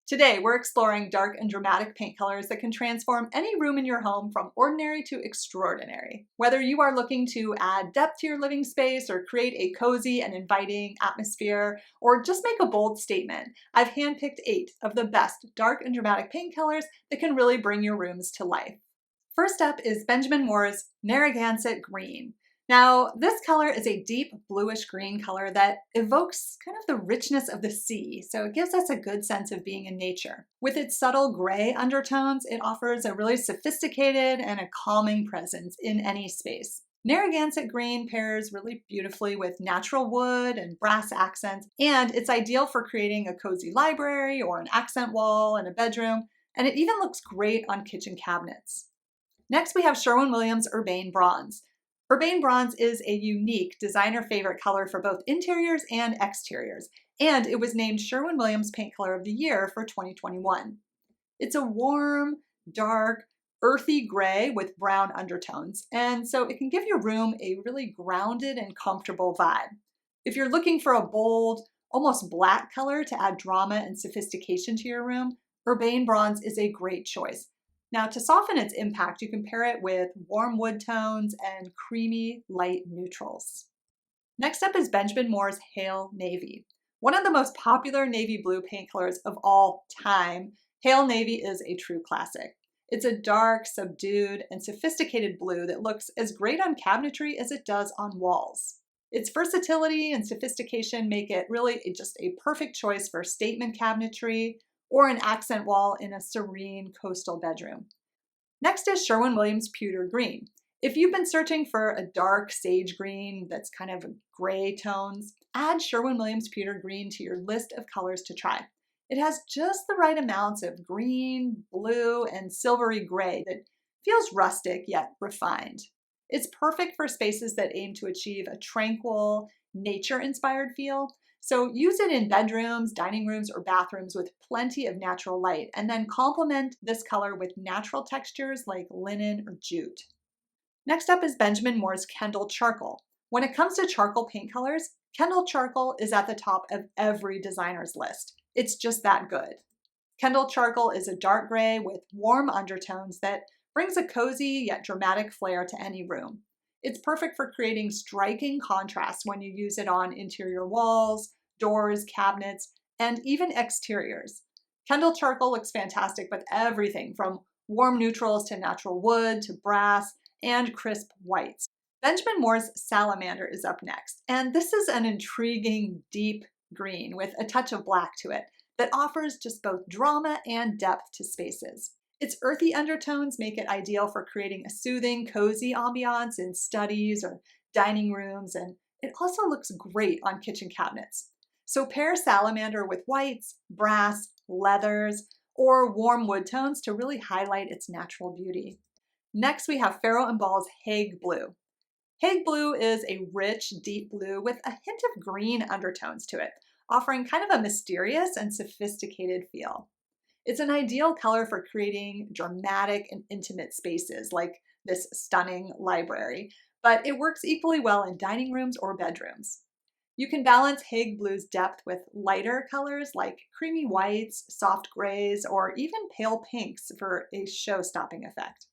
Today, we're exploring dark and dramatic paint colors that can transform any room in your home from ordinary to extraordinary. Whether you are looking to add depth to your living space or create a cozy and inviting atmosphere, or just make a bold statement, I've handpicked 8 of the best dark and dramatic paint colors that can really bring your rooms to life. First up is Benjamin Moore's Narragansett Green. Now, this color is a deep bluish green color that evokes kind of the richness of the sea, so it gives us a good sense of being in nature. With its subtle gray undertones, it offers a really sophisticated and a calming presence in any space. Narragansett Green pairs really beautifully with natural wood and brass accents, and it's ideal for creating a cozy library or an accent wall in a bedroom, and it even looks great on kitchen cabinets. Next, we have Sherwin-Williams Urbane Bronze. Urbane Bronze is a unique designer favorite color for both interiors and exteriors, and it was named Sherwin-Williams Paint Color of the Year for 2021. It's a warm, dark, earthy gray with brown undertones, and so it can give your room a really grounded and comfortable vibe. If you're looking for a bold, almost black color to add drama and sophistication to your room, Urbane Bronze is a great choice. Now, to soften its impact, you can pair it with warm wood tones and creamy light neutrals. Next up is Benjamin Moore's Hale Navy. One of the most popular navy blue paint colors of all time, Hale Navy is a true classic. It's a dark, subdued, and sophisticated blue that looks as great on cabinetry as it does on walls. Its versatility and sophistication make it really just a perfect choice for statement cabinetry, or an accent wall in a serene coastal bedroom. Next is Sherwin-Williams Pewter Green. If you've been searching for a dark sage green that's kind of gray tones, add Sherwin-Williams Pewter Green to your list of colors to try. It has just the right amounts of green, blue, and silvery gray that feels rustic yet refined. It's perfect for spaces that aim to achieve a tranquil, nature-inspired feel. So use it in bedrooms, dining rooms, or bathrooms with plenty of natural light, and then complement this color with natural textures like linen or jute. Next up is Benjamin Moore's Kendall Charcoal. When it comes to charcoal paint colors, Kendall Charcoal is at the top of every designer's list. It's just that good. Kendall Charcoal is a dark gray with warm undertones that brings a cozy yet dramatic flair to any room. It's perfect for creating striking contrast when you use it on interior walls, doors, cabinets, and even exteriors. Kendall Charcoal looks fantastic with everything from warm neutrals to natural wood to brass and crisp whites. Benjamin Moore's Salamander is up next, and this is an intriguing deep green with a touch of black to it that offers just both drama and depth to spaces. Its earthy undertones make it ideal for creating a soothing, cozy ambiance in studies or dining rooms, and it also looks great on kitchen cabinets. So pair Salamander with whites, brass, leathers, or warm wood tones to really highlight its natural beauty. Next, we have Farrow & Ball's Hague Blue. Hague Blue is a rich, deep blue with a hint of green undertones to it, offering kind of a mysterious and sophisticated feel. It's an ideal color for creating dramatic and intimate spaces like this stunning library, but it works equally well in dining rooms or bedrooms. You can balance Hague Blue's depth with lighter colors like creamy whites, soft grays, or even pale pinks for a show-stopping effect.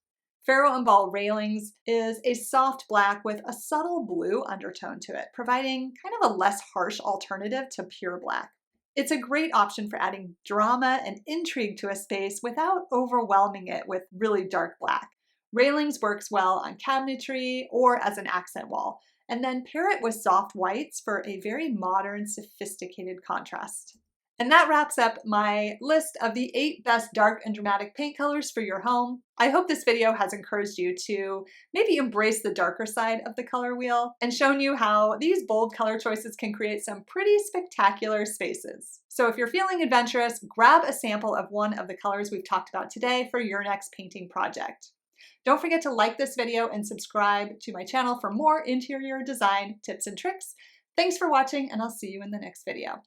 Farrow & Ball Railings is a soft black with a subtle blue undertone to it, providing kind of a less harsh alternative to pure black. It's a great option for adding drama and intrigue to a space without overwhelming it with really dark black. Railings works well on cabinetry or as an accent wall, and then pair it with soft whites for a very modern, sophisticated contrast. And that wraps up my list of the 8 best dark and dramatic paint colors for your home. I hope this video has encouraged you to maybe embrace the darker side of the color wheel and shown you how these bold color choices can create some pretty spectacular spaces. So if you're feeling adventurous, grab a sample of one of the colors we've talked about today for your next painting project. Don't forget to like this video and subscribe to my channel for more interior design tips and tricks. Thanks for watching, and I'll see you in the next video.